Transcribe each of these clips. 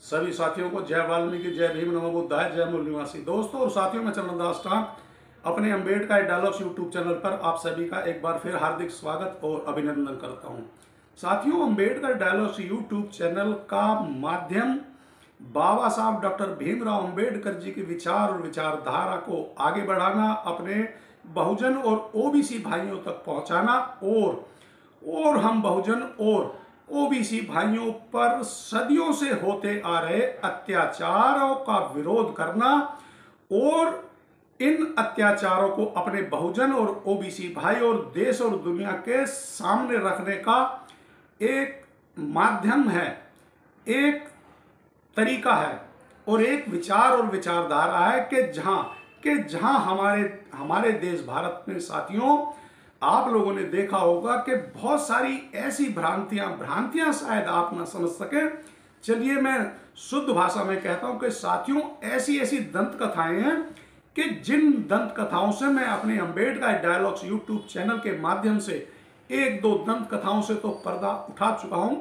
सभी साथियों को जय वाल्मीकि, जय भीम, नमो बुद्धाय, जय मूल निवासी। दोस्तों और साथियों, मैं चंद्रदास टांक अपने अम्बेडकर डायलॉग्स यूट्यूब चैनल पर आप सभी का एक बार फिर हार्दिक स्वागत और अभिनंदन करता हूं। साथियों, अम्बेडकर डायलॉग्स यूट्यूब चैनल का माध्यम बाबा साहब डॉक्टर भीमराव अम्बेडकर जी के विचार और विचारधारा को आगे बढ़ाना, अपने बहुजन और ओबीसी भाइयों तक पहुंचाना और हम बहुजन और ओबीसी भाइयों पर सदियों से होते आ रहे अत्याचारों का विरोध करना और इन अत्याचारों को अपने बहुजन और ओबीसी भाई और देश और दुनिया के सामने रखने का एक माध्यम है, एक तरीका है और एक विचार और विचारधारा है कि जहां हमारे देश भारत में साथियों, आप लोगों ने देखा होगा कि बहुत सारी ऐसी भ्रांतियां शायद आप ना समझ सके। चलिए मैं शुद्ध भाषा में कहता हूं कि साथियों, ऐसी दंत कथाएं हैं कि जिन दंत कथाओं से मैं अपने अम्बेडकर डायलॉग्स यूट्यूब चैनल के माध्यम से एक दो दंत कथाओं से तो पर्दा उठा चुका हूं।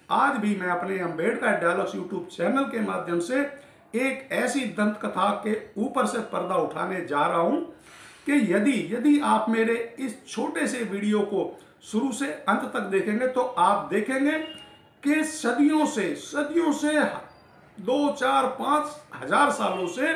आज भी मैं अपने अम्बेडकर डायलॉग्स यूट्यूब चैनल के माध्यम से एक ऐसी दंत कथा के ऊपर से पर्दा उठाने जा रहा हूं कि यदि आप मेरे इस छोटे से वीडियो को शुरू से अंत तक देखेंगे तो आप देखेंगे कि सदियों से 2, 4, 5 हजार सालों से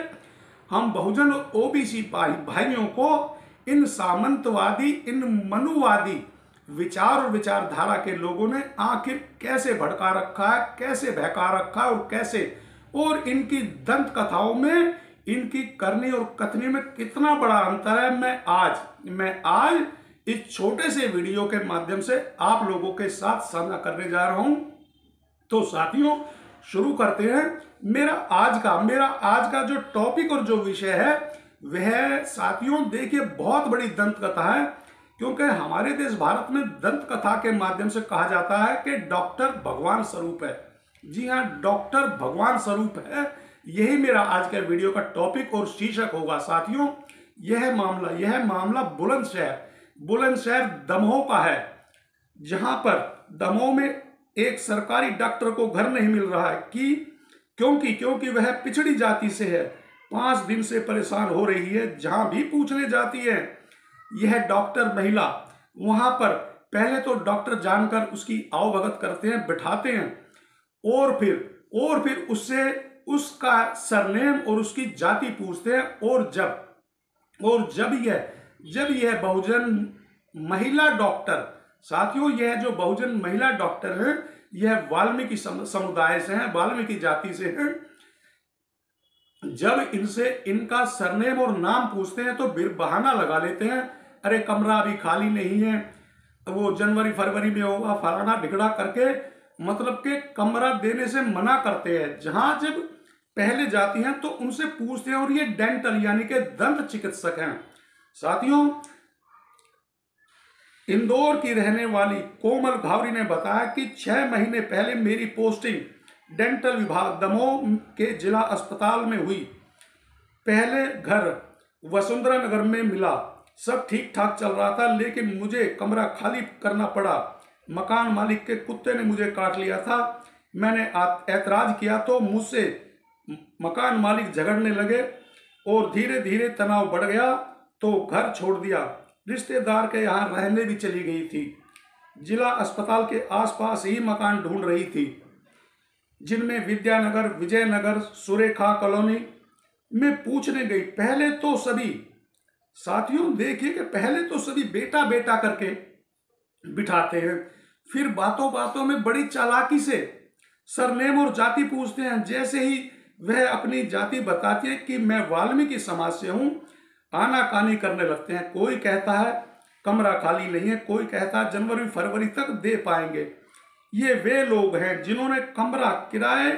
हम बहुजन ओबीसी भाइयों को इन सामंतवादी, इन मनुवादी विचार और विचारधारा के लोगों ने आखिर कैसे भड़का रखा है, कैसे बहका रखा है और कैसे, और इनकी दंत कथाओं में, इनकी करनी और कथनी में कितना बड़ा अंतर है, मैं आज इस छोटे से वीडियो के माध्यम से आप लोगों के साथ साझा करने जा रहा हूं। तो साथियों, शुरू करते हैं। मेरा आज का जो टॉपिक और जो विषय है वह साथियों देखिए बहुत बड़ी दंत कथा है, क्योंकि हमारे देश भारत में दंत कथा के माध्यम से कहा जाता है कि डॉक्टर भगवान स्वरूप है। जी हाँ, डॉक्टर भगवान स्वरूप है। यही मेरा आज के वीडियो का टॉपिक और शीर्षक होगा साथियों। यह मामला बुलंदशहर दमोह का है, जहां पर दमोह में एक सरकारी डॉक्टर को घर नहीं मिल रहा है क्योंकि वह पिछड़ी जाति से है। 5 दिन से परेशान हो रही है। जहां भी पूछने जाती है यह डॉक्टर महिला, वहां पर पहले तो डॉक्टर जानकर उसकी आवभगत करते हैं, बिठाते हैं और फिर उससे उसका सरनेम और उसकी जाति पूछते हैं। और जब यह बहुजन महिला डॉक्टर, साथियों यह जो बहुजन महिला डॉक्टर है यह वाल्मीकि समुदाय से हैं, वाल्मीकि जाति से हैं। जब इनसे इनका सरनेम और नाम पूछते हैं तो बहाना लगा लेते हैं, अरे कमरा अभी खाली नहीं है, वो जनवरी फरवरी में होगा, फलाना ढिकड़ा करके मतलब के कमरा देने से मना करते हैं। जहां जब पहले जाती हैं तो उनसे पूछते हैं, और ये डेंटल यानी कि दंत चिकित्सक हैं। साथियों, इंदौर की रहने वाली कोमल घावरी ने बताया कि 6 महीने पहले मेरी पोस्टिंग डेंटल विभाग दमोह के जिला अस्पताल में हुई। पहले घर वसुंधरा नगर में मिला, सब ठीक ठाक चल रहा था, लेकिन मुझे कमरा खाली करना पड़ा। मकान मालिक के कुत्ते ने मुझे काट लिया था। मैंने ऐतराज किया तो मुझसे मकान मालिक झगड़ने लगे और धीरे धीरे तनाव बढ़ गया तो घर छोड़ दिया। रिश्तेदार के यहाँ रहने भी चली गई थी। जिला अस्पताल के आसपास ही मकान ढूंढ रही थी, जिनमें विद्यानगर, विजयनगर, सुरेखा कॉलोनी में पूछने गई। पहले तो सभी, साथियों देखिए कि पहले तो सभी बेटा बेटा करके बिठाते हैं, फिर बातों बातों में बड़ी चालाकी से सरनेम और जाति पूछते हैं। जैसे ही वह अपनी जाति बताती है कि मैं वाल्मीकि समाज से हूं, आनाकानी करने लगते हैं। कोई कहता है कमरा खाली नहीं है, कोई कहता है जनवरी फरवरी तक दे पाएंगे। ये वे लोग हैं जिन्होंने कमरा किराए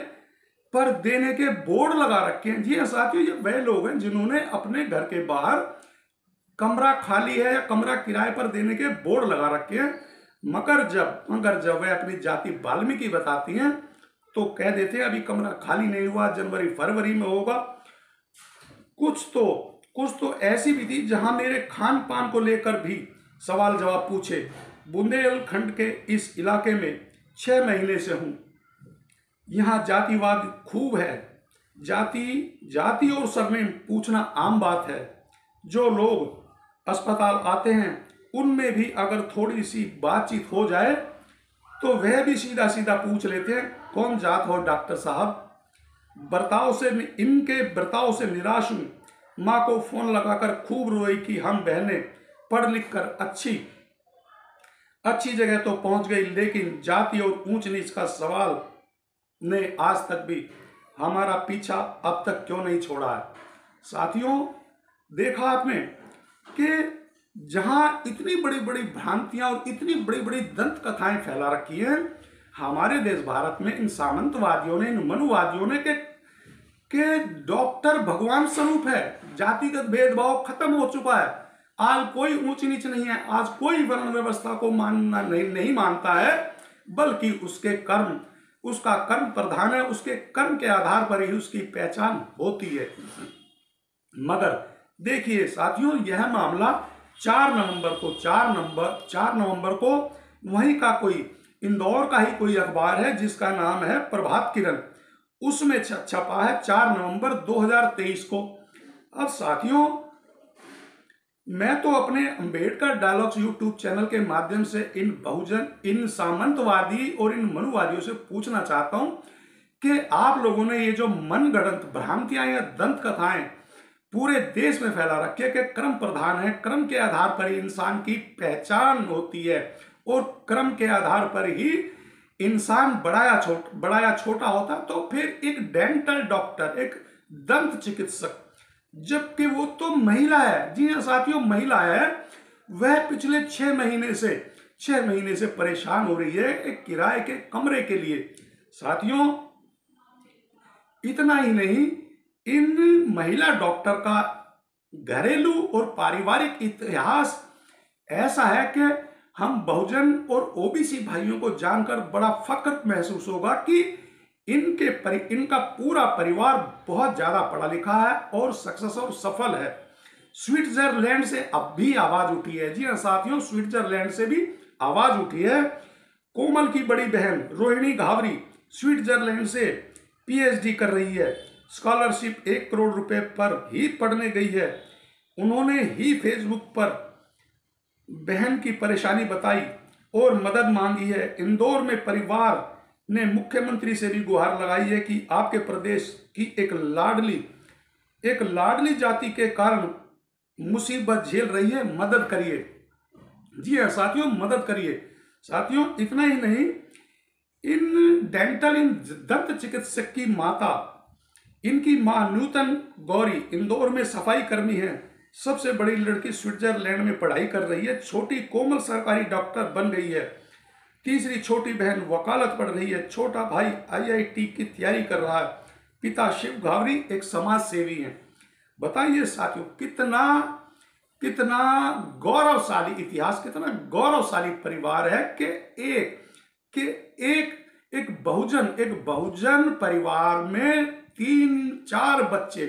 पर देने के बोर्ड लगा रखे हैं। जी हाँ साथियों, ये वे लोग हैं जिन्होंने अपने घर के बाहर कमरा खाली है या कमरा किराए पर देने के बोर्ड लगा रखे हैं। मगर जब वे अपनी जाति वाल्मीकि बताती हैं तो कह देते हैं अभी कमरा खाली नहीं हुआ, जनवरी फरवरी में होगा। कुछ तो ऐसी भी थी जहां मेरे खान पान को लेकर भी सवाल जवाब पूछे। बुंदेलखंड के इस इलाके में 6 महीने से हूं। यहाँ जातिवाद खूब है। जाति जाति और सरनेम पूछना आम बात है। जो लोग अस्पताल आते हैं उनमें भी अगर थोड़ी सी बातचीत हो जाए तो वह भी सीधा सीधा पूछ लेते हैं, कौन जात हो डॉक्टर साहब। इनके बर्ताव से निराश हुई माँ को फोन लगाकर खूब रोई कि हम बहनें पढ़ लिख कर अच्छी अच्छी जगह तो पहुंच गई, लेकिन जाति और ऊंच नीच का सवाल ने आज तक भी हमारा पीछा अब तक क्यों नहीं छोड़ा है। साथियों, देखा आपने कि जहां इतनी बड़ी बड़ी भ्रांतियां और इतनी बड़ी बड़ी दंत कथाएं फैला रखी हैं हमारे देश भारत में, इन सामंतवादियों ने, इन मनुवादियों ने के डॉक्टर भगवान स्वरूप है। जातिगत भेदभाव खत्म हो चुका है। आज कोई ऊंच नीच नहीं है। आज कोई वर्ण व्यवस्था को मानना नहीं मानता है, बल्कि उसका कर्म प्रधान है। उसके कर्म के आधार पर ही उसकी पहचान होती है। मगर देखिए साथियों, यह मामला 4 नवंबर को वहीं का कोई इंदौर का ही कोई अखबार है जिसका नाम है प्रभात किरण, उसमें छपा है 4 नवंबर 2023 को। अब साथियों, मैं तो अपने अंबेडकर डायलॉग्स यूट्यूब चैनल के माध्यम से इन सामंतवादी और इन मनुवादियों से पूछना चाहता हूं कि आप लोगों ने ये जो मनगढ़ंत भ्रांतियां या दंत कथाएं पूरे देश में फैला रखी है कि क्रम प्रधान है, क्रम के आधार पर ही इंसान की पहचान होती है और क्रम के आधार पर ही इंसान बढ़ाया छोटा होता, तो फिर एक डेंटल डॉक्टर, एक दंत चिकित्सक, जबकि वो तो महिला है, जी हाँ साथियों महिला है, वह पिछले 6 महीने से परेशान हो रही है एक किराए के कमरे के लिए। साथियों, इतना ही नहीं, इन महिला डॉक्टर का घरेलू और पारिवारिक इतिहास ऐसा है कि हम बहुजन और ओबीसी भाइयों को जानकर बड़ा फख्र महसूस होगा कि इनका पूरा परिवार बहुत ज्यादा पढ़ा लिखा है और सक्सेस और सफल है। स्विट्जरलैंड से अब भी आवाज उठी है। जी हाँ साथियों, स्विट्जरलैंड से भी आवाज उठी है। कोमल की बड़ी बहन रोहिणी घावरी स्विट्जरलैंड से पीएचडी कर रही है। स्कॉलरशिप 1 करोड़ रुपए पर ही पढ़ने गई है। उन्होंने ही फेसबुक पर बहन की परेशानी बताई और मदद मांगी है। इंदौर में परिवार ने मुख्यमंत्री से भी गुहार लगाई है कि आपके प्रदेश की एक लाडली जाति के कारण मुसीबत झेल रही है, मदद करिए। जी हाँ साथियों, मदद करिए। साथियों, इतना ही नहीं, इन दंत चिकित्सक की माता, इनकी मां नूतन गौरी इंदौर में सफाई कर्मी है। सबसे बड़ी लड़की स्विट्जरलैंड में पढ़ाई कर रही है। छोटी कोमल सरकारी डॉक्टर बन गई है। तीसरी छोटी बहन वकालत पढ़ रही है। छोटा भाई आईआईटी की तैयारी कर रहा है। पिता शिव घावरी एक समाज सेवी हैं। बताइए साथियों, कितना गौरवशाली इतिहास, कितना गौरवशाली परिवार है कि एक बहुजन परिवार में 3-4 बच्चे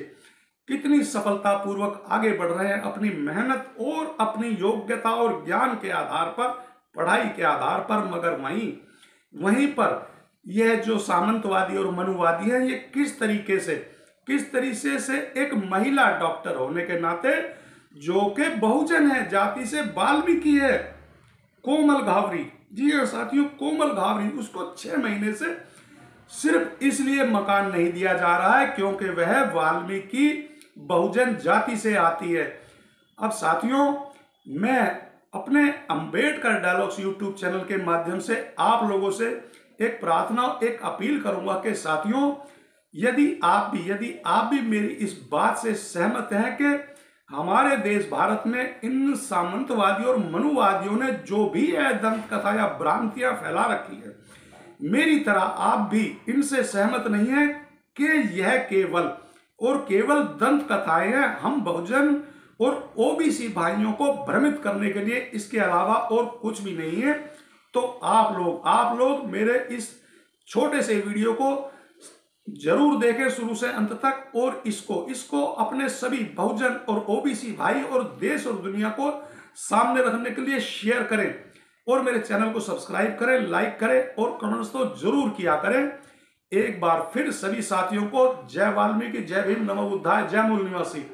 कितनी सफलतापूर्वक आगे बढ़ रहे हैं अपनी मेहनत और अपनी योग्यता और ज्ञान के आधार पर, पढ़ाई के आधार पर। मगर वहीं पर यह जो सामंतवादी और मनुवादी है, ये किस तरीके से एक महिला डॉक्टर होने के नाते, जो कि बहुजन है, जाति से वाल्मीकि है, कोमल घावरी, जी हाँ साथियों कोमल घावरी, उसको 6 महीने से सिर्फ इसलिए मकान नहीं दिया जा रहा है क्योंकि वह वाल्मीकि बहुजन जाति से आती है। अब साथियों, मैं अपने अंबेडकर डायलॉग्स यूट्यूब चैनल के माध्यम से आप लोगों से एक प्रार्थना, एक अपील करूंगा कि साथियों, यदि आप भी मेरी इस बात से सहमत हैं कि हमारे देश भारत में इन सामंतवादियों और मनुवादियों ने जो भी दंत कथा या भ्रांतियां फैला रखी है, मेरी तरह आप भी इनसे सहमत नहीं है कि यह केवल दंत कथाएं हैं। हम बहुजन और ओबीसी भाइयों को भ्रमित करने के लिए इसके अलावा और कुछ भी नहीं है। तो आप लोग मेरे इस छोटे से वीडियो को जरूर देखें शुरू से अंत तक, और इसको अपने सभी बहुजन और ओबीसी भाई और देश और दुनिया को सामने रखने के लिए शेयर करें और मेरे चैनल को सब्सक्राइब करें, लाइक करें और कमेंट्स तो जरूर किया करें। एक बार फिर सभी साथियों को जय वाल्मीकि, जय भीम, नमो बुद्धाय, जय मूल निवासी।